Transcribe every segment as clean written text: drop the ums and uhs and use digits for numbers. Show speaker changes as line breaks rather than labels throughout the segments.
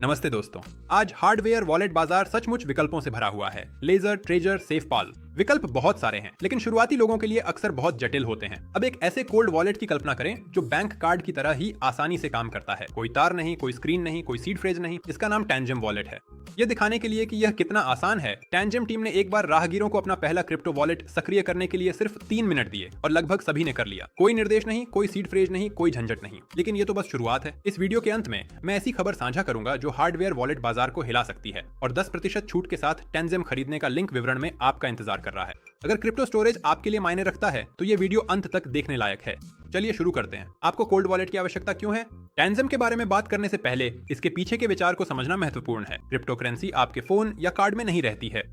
नमस्ते दोस्तों। आज हार्डवेयर वॉलेट बाजार सचमुच विकल्पों से भरा हुआ है। लेजर, ट्रेजर, सेफपाल, विकल्प बहुत सारे हैं, लेकिन शुरुआती लोगों के लिए अक्सर बहुत जटिल होते हैं। अब एक ऐसे कोल्ड वॉलेट की कल्पना करें जो बैंक कार्ड की तरह ही आसानी से काम करता है। कोई तार नहीं, कोई स्क्रीन नहीं, कोई सीड फ्रेज नहीं। इसका नाम टैंजम वॉलेट है। यह दिखाने के लिए कि यह कितना आसान है, टैंजम टीम ने एक बार राहगीरों को अपना पहला क्रिप्टो वॉलेट सक्रिय करने के लिए सिर्फ 3 मिनट दिए और लगभग सभी ने कर लिया। कोई निर्देश नहीं, कोई सीड फ्रेज नहीं, कोई झंझट नहीं। लेकिन ये तो बस शुरुआत है। इस वीडियो के अंत में मैं ऐसी खबर साझा करूंगा जो हार्डवेयर वॉलेट बाजार को हिला सकती है और 10% छूट के साथ टैंजम खरीदने का लिंक विवरण में आपका इंतजार कर रहा है। अगर क्रिप्टो स्टोरेज आपके लिए मायने रखता है तो ये वीडियो अंत तक देखने लायक है। चलिए शुरू करते हैं। आपको कोल्ड वॉलेट की आवश्यकता क्यों है? टैंजम के बारे में बात करने से पहले इसके पीछे के विचार को समझना महत्वपूर्ण है। क्रिप्टो करेंसी आपके फोन या कार्ड में नहीं रहती है।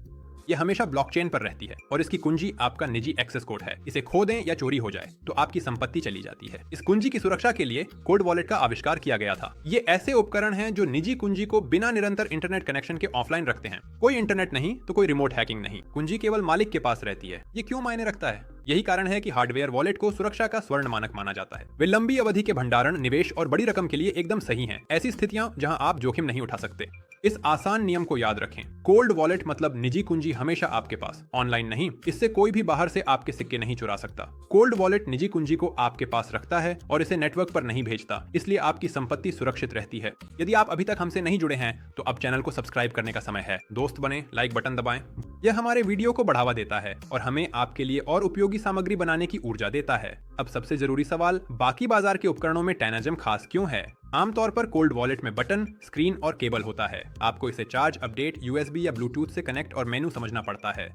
यह हमेशा ब्लॉकचेन पर रहती है और इसकी कुंजी आपका निजी एक्सेस कोड है। इसे खो दें या चोरी हो जाए तो आपकी संपत्ति चली जाती है। इस कुंजी की सुरक्षा के लिए कोल्ड वॉलेट का आविष्कार किया गया था। ये ऐसे उपकरण हैं जो निजी कुंजी को बिना निरंतर इंटरनेट कनेक्शन के ऑफलाइन रखते हैं। कोई इंटरनेट नहीं तो कोई रिमोट हैकिंग नहीं। कुंजी केवल मालिक के पास रहती है। ये क्यों मायने रखता है? यही कारण है कि हार्डवेयर वॉलेट को सुरक्षा का स्वर्ण मानक माना जाता है। वे लंबी अवधि के भंडारण, निवेश और बड़ी रकम के लिए एकदम सही हैं। ऐसी स्थितियां जहां आप जोखिम नहीं उठा सकते। इस आसान नियम को याद रखें। कोल्ड वॉलेट मतलब निजी कुंजी हमेशा आपके पास, ऑनलाइन नहीं। इससे कोई भी बाहर से आपके सिक्के नहीं चुरा सकता। कोल्ड वॉलेट निजी कुंजी को आपके पास रखता है और इसे नेटवर्क पर नहीं भेजता, इसलिए आपकी संपत्ति सुरक्षित रहती है। यदि आप अभी तक हमसे नहीं जुड़े हैं तो अब चैनल को सब्सक्राइब करने का समय है। दोस्त बने, लाइक बटन दबाएं। यह हमारे वीडियो को बढ़ावा देता है और हमें आपके लिए और उपयोगी सामग्री बनाने की ऊर्जा देता है। अब सबसे जरूरी सवाल, बाकी बाजार के उपकरणों में टैंजम खास क्यों है? आमतौर पर कोल्ड वॉलेट में बटन, स्क्रीन और केबल होता है। आपको इसे चार्ज, अपडेट, यूएसबी या ब्लूटूथ से कनेक्ट और मेनू समझना पड़ता है।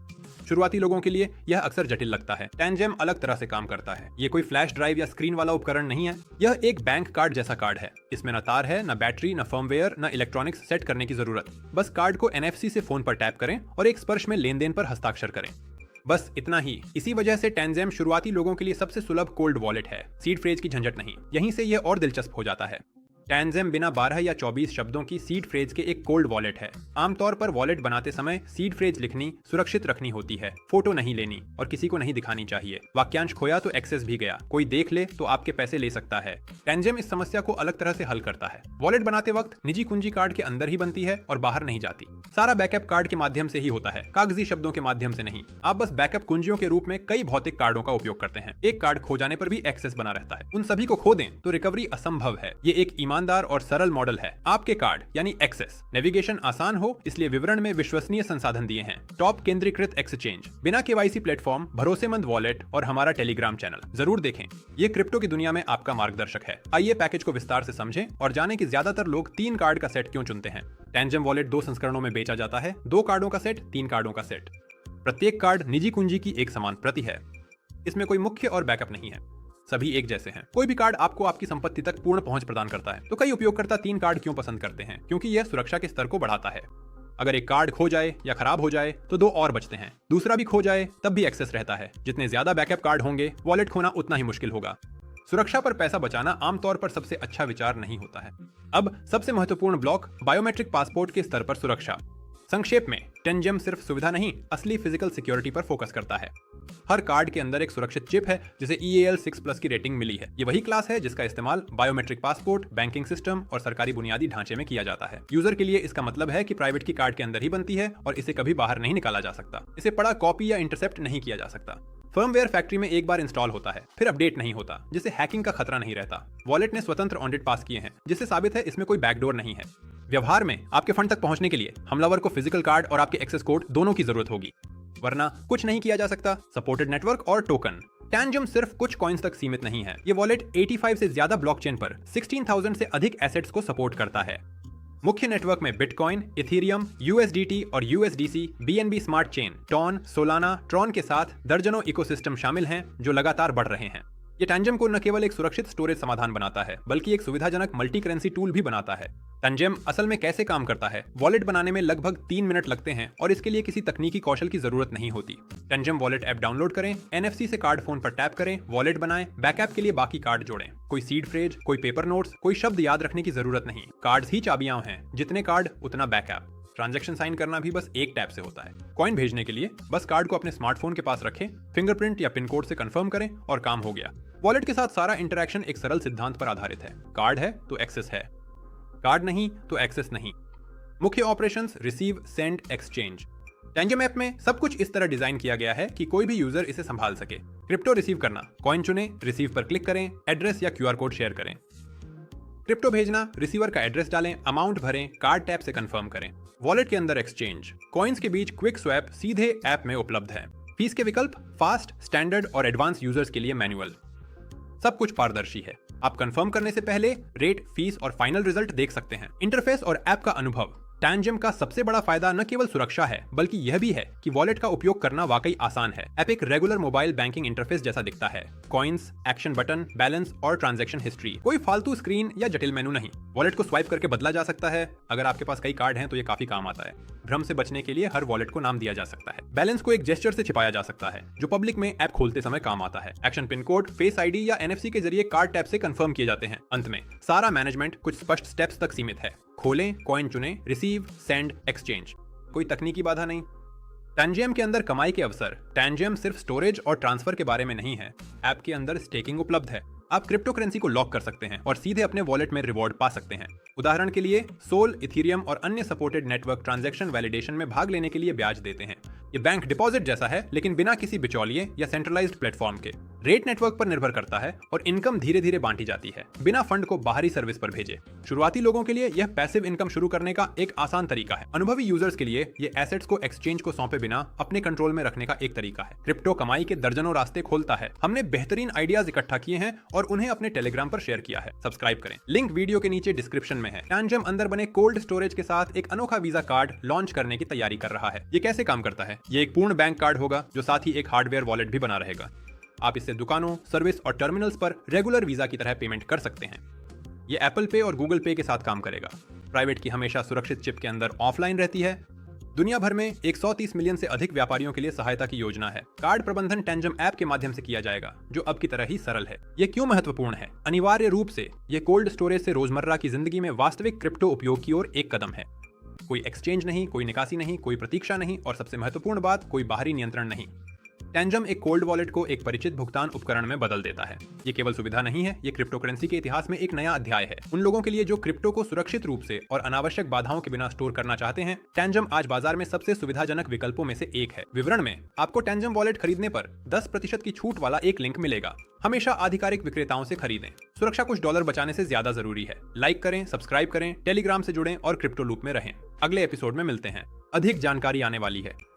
शुरुआती लोगों के लिए यह अक्सर जटिल लगता है। टैंजम अलग तरह से काम करता है। ये कोई फ्लैश ड्राइव या स्क्रीन वाला उपकरण नहीं है। यह एक बैंक कार्ड जैसा कार्ड है। इसमें न तार है, न बैटरी, न फर्मवेयर, न इलेक्ट्रॉनिक्स सेट करने की जरूरत। बस कार्ड को NFC से फोन पर टैप करें और एक स्पर्श में लेन देन पर हस्ताक्षर करें। बस इतना ही। इसी वजह से टैंजम शुरुआती लोगों के लिए सबसे सुलभ कोल्ड वॉलेट है। सीड फ्रेज की झंझट नहीं। यहीं से यह और दिलचस्प हो जाता है। टैंजम बिना 12 या 24 शब्दों की सीड फ्रेज के एक कोल्ड वॉलेट है। आमतौर पर वॉलेट बनाते समय सीड फ्रेज लिखनी, सुरक्षित रखनी होती है। फोटो नहीं लेनी और किसी को नहीं दिखानी चाहिए। वाक्यांश खोया तो एक्सेस भी गया, कोई देख ले तो आपके पैसे ले सकता है। टैंजम इस समस्या को अलग तरह से हल करता है। वॉलेट बनाते वक्त निजी कुंजी कार्ड के अंदर ही बनती है और बाहर नहीं जाती। सारा बैकअप कार्ड के माध्यम से ही होता है, कागजी शब्दों के माध्यम से नहीं। आप बस बैकअप कुंजियों के रूप में कई भौतिक कार्डों का उपयोग करते हैं। एक कार्ड खो जाने पर भी एक्सेस बना रहता है। उन सभी को खो दें तो रिकवरी असंभव है। ये एक ईमानदार और सरल मॉडल है। आपके कार्ड यानी एक्सेस, नेविगेशन आसान हो इसलिए विवरण में विश्वसनीय संसाधन दिए हैं। टॉप केंद्रीकृत एक्सचेंज, बिना KYC प्लेटफॉर्म, भरोसेमंद वॉलेट और हमारा टेलीग्राम चैनल जरूर देखें। ये क्रिप्टो की दुनिया में आपका मार्गदर्शक है। आइए पैकेज को विस्तार से समझें और जानें कि ज्यादातर लोग 3 कार्ड का सेट क्यों चुनते हैं। टैंजम वॉलेट 2 संस्करणों में बेचा जाता है। 2 कार्डों का सेट, 3 कार्डों का सेट। प्रत्येक कार्ड निजी कुंजी की एक समान प्रति है। इसमें कोई मुख्य और बैकअप नहीं है, सभी एक जैसे हैं। कोई भी कार्ड आपको आपकी संपत्ति तक पूर्ण पहुंच प्रदान करता है। तो कई उपयोगकर्ता 3 कार्ड क्यों पसंद करते हैं? क्योंकि यह सुरक्षा के स्तर को बढ़ाता है। अगर एक कार्ड खो जाए या खराब हो जाए तो 2 और बचते हैं। दूसरा भी खो जाए तब भी एक्सेस रहता है। जितने ज्यादा बैकअप कार्ड होंगे, वॉलेट खोना उतना ही मुश्किल होगा। सुरक्षा पर पैसा बचाना आमतौर पर सबसे अच्छा विचार नहीं होता है। अब सबसे महत्वपूर्ण ब्लॉक, बायोमेट्रिक पासपोर्ट के स्तर पर सुरक्षा। संक्षेप में, टैंजम सिर्फ सुविधा नहीं, असली फिजिकल सिक्योरिटी पर फोकस करता है। हर कार्ड के अंदर एक सुरक्षित चिप है जिसे EAL6+ की रेटिंग मिली है। ये वही क्लास है जिसका इस्तेमाल बायोमेट्रिक पासपोर्ट, बैंकिंग सिस्टम और सरकारी बुनियादी ढांचे में किया जाता है। यूजर के लिए इसका मतलब है कि प्राइवेट की कार्ड के अंदर ही बनती है और इसे कभी बाहर नहीं निकाला जा सकता। इसे पड़ा, कॉपी या इंटरसेप्ट नहीं किया जा सकता। फर्मवेयर फैक्ट्री में एक बार इंस्टॉल होता है, फिर अपडेट नहीं होता, जिससे हैकिंग का खतरा नहीं रहता। वॉलेट ने स्वतंत्र ऑडिट पास किए हैं, जिससे साबित है इसमें कोई बैकडोर नहीं है। व्यवहार में आपके फंड तक पहुंचने के लिए हमलावर को फिजिकल कार्ड और आपके एक्सेस कोड दोनों की जरूरत होगी, वरना कुछ नहीं किया जा सकता। सपोर्टेड नेटवर्क और टोकन। टैंजम सिर्फ कुछ कॉइन्स तक सीमित नहीं है। ये वॉलेट 85 से ज्यादा ब्लॉकचेन पर 16,000 से अधिक एसेट्स को सपोर्ट करता है। मुख्य नेटवर्क में बिटकॉइन, इथेरियम, USDT और USDC, BNB smart chain, TON, Solana, Tron के साथ दर्जनों इकोसिस्टम शामिल हैं जो लगातार बढ़ रहे हैं। ये टैंजम को न केवल एक सुरक्षित स्टोरेज समाधान बनाता है, बल्कि एक सुविधाजनक मल्टी करेंसी टूल भी बनाता है। टैंजम असल में कैसे काम करता है? वॉलेट बनाने में लगभग 3 मिनट लगते हैं और इसके लिए किसी तकनीकी कौशल की जरूरत नहीं होती। टैंजम वॉलेट ऐप डाउनलोड करें, NFC से कार्ड फोन पर टैप करें, वॉलेट बनाएं, बैकअप के लिए बाकी कार्ड जोड़ें। कोई सीड फ्रेज, कोई पेपर नोट्स, कोई शब्द याद रखने की जरूरत नहीं। कार्ड्स ही चाबियां हैं, जितने कार्ड उतना बैकअप। ट्रांजैक्शन साइन करना भी बस एक टैप से होता है। कॉइन भेजने के लिए बस कार्ड को अपने स्मार्टफोन के पास रखें, फिंगरप्रिंट या पिन कोड से कंफर्म करें और काम हो गया। वॉलेट के साथ सारा इंटरैक्शन एक सरल सिद्धांत पर आधारित है। कार्ड है तो एक्सेस है। कार्ड नहीं तो एक्सेस नहीं। मुख्य operations receive, send, exchange. Tangem app में सब कुछ इस तरह डिजाइन किया गया है कि कोई भी यूजर इसे संभाल सके। क्रिप्टो रिसीव करना, कॉइन चुनें, रिसीव पर क्लिक करें, एड्रेस या क्यूआर कोड शेयर करें। क्रिप्टो भेजना, रिसीवर का एड्रेस डालें, अमाउंट भरें, कार्ड टैप से कंफर्म करें। वॉलेट के अंदर एक्सचेंज, कॉइन्स के बीच क्विक स्वैप सीधे ऐप में उपलब्ध है। फीस के विकल्प फास्ट, स्टैंडर्ड और एडवांस यूजर्स के लिए मैनुअल। सब कुछ पारदर्शी है। आप कंफर्म करने से पहले रेट, फीस और फाइनल रिजल्ट देख सकते हैं। इंटरफेस और ऐप का अनुभव। टैंजम का सबसे बड़ा फायदा न केवल सुरक्षा है बल्कि यह भी है कि वॉलेट का उपयोग करना वाकई आसान है। ऐप एक रेगुलर मोबाइल बैंकिंग इंटरफेस जैसा दिखता है। कॉइन्स, एक्शन बटन, बैलेंस और ट्रांजैक्शन हिस्ट्री। कोई फालतू स्क्रीन या जटिल मेनू नहीं। वॉलेट को स्वाइप करके बदला जा सकता है। अगर आपके पास कई कार्ड हैं तो ये काफी काम आता है। भ्रम से बचने के लिए हर वॉलेट को नाम दिया जा सकता है। बैलेंस को एक जेस्चर से छिपाया जा सकता है जो पब्लिक में ऐप खोलते समय काम आता है। Action pin code, face ID या एनएफसी के जरिए कार्ड टैप से कंफर्म किए जाते हैं। अंत में सारा मैनेजमेंट कुछ स्पष्ट स्टेप्स तक सीमित है। खोलें, कॉइन चुनें, रिसीव, सेंड, एक्सचेंज। कोई तकनीकी बाधा नहीं। टैंजम के अंदर कमाई के अवसर। टैंजम सिर्फ स्टोरेज और ट्रांसफर के बारे में नहीं है। ऐप के अंदर स्टेकिंग उपलब्ध है। आप क्रिप्टो करेंसी को लॉक कर सकते हैं और सीधे अपने वॉलेट में रिवॉर्ड पा सकते हैं। उदाहरण के लिए सोल, इथीरियम और अन्य सपोर्टेड नेटवर्क ट्रांजैक्शन वैलिडेशन में भाग लेने के लिए ब्याज देते हैं। ये बैंक डिपॉजिट जैसा है लेकिन बिना किसी बिचौलिए या सेंट्रलाइज्ड प्लेटफॉर्म के। रेट नेटवर्क पर निर्भर करता है और इनकम धीरे धीरे बांटी जाती है बिना फंड को बाहरी सर्विस पर भेजे। शुरुआती लोगों के लिए यह पैसिव इनकम शुरू करने का एक आसान तरीका है। अनुभवी यूजर्स के लिए ये एसेट्स को एक्सचेंज को सौंपे बिना अपने कंट्रोल में रखने का एक तरीका है। क्रिप्टो कमाई के दर्जनों रास्ते खोलता है। हमने बेहतरीन आइडियाज इकट्ठा किए हैं और उन्हें अपने टेलीग्राम पर शेयर किया है। सब्सक्राइब करें, लिंक वीडियो के नीचे डिस्क्रिप्शन में है। टैंजम अंदर बने कोल्ड स्टोरेज के साथ एक अनोखा वीजा कार्ड लॉन्च करने की तैयारी कर रहा है। ये कैसे काम करता है? ये एक पूर्ण बैंक कार्ड होगा जो साथ ही एक हार्डवेयर वॉलेट भी बना रहेगा। आप इससे दुकानों, सर्विस और टर्मिनल्स पर रेगुलर वीजा की तरह पेमेंट कर सकते हैं। ये एप्पल पे और गूगल पे के साथ काम करेगा। प्राइवेट की हमेशा सुरक्षित चिप के अंदर ऑफलाइन रहती है। दुनिया भर में 130 मिलियन से अधिक व्यापारियों के लिए सहायता की योजना है। कार्ड प्रबंधन टैंजम ऐप के माध्यम से किया जाएगा जो अब की तरह ही सरल है। ये क्यों महत्वपूर्ण है? अनिवार्य रूप से ये कोल्ड स्टोरेज से रोजमर्रा की जिंदगी में वास्तविक क्रिप्टो उपयोग की ओर एक कदम है। कोई एक्सचेंज नहीं, कोई निकासी नहीं, कोई प्रतीक्षा नहीं और सबसे महत्वपूर्ण बात, कोई बाहरी नियंत्रण नहीं। टैंजम एक कोल्ड वॉलेट को एक परिचित भुगतान उपकरण में बदल देता है। ये केवल सुविधा नहीं है, ये क्रिप्टो करेंसी के इतिहास में एक नया अध्याय है। उन लोगों के लिए जो क्रिप्टो को सुरक्षित रूप से और अनावश्यक बाधाओं के बिना स्टोर करना चाहते हैं, टैंजम आज बाजार में सबसे सुविधाजनक विकल्पों में से एक है। विवरण में आपको टैंजम वॉलेट खरीदने पर 10% की छूट वाला एक लिंक मिलेगा। हमेशा आधिकारिक विक्रेताओं से खरीदें। सुरक्षा कुछ डॉलर बचाने से ज्यादा जरूरी है। लाइक करें, सब्सक्राइब करें, टेलीग्राम से जुड़ें और क्रिप्टो लूप में रहें। अगले एपिसोड में मिलते हैं। अधिक जानकारी आने वाली है।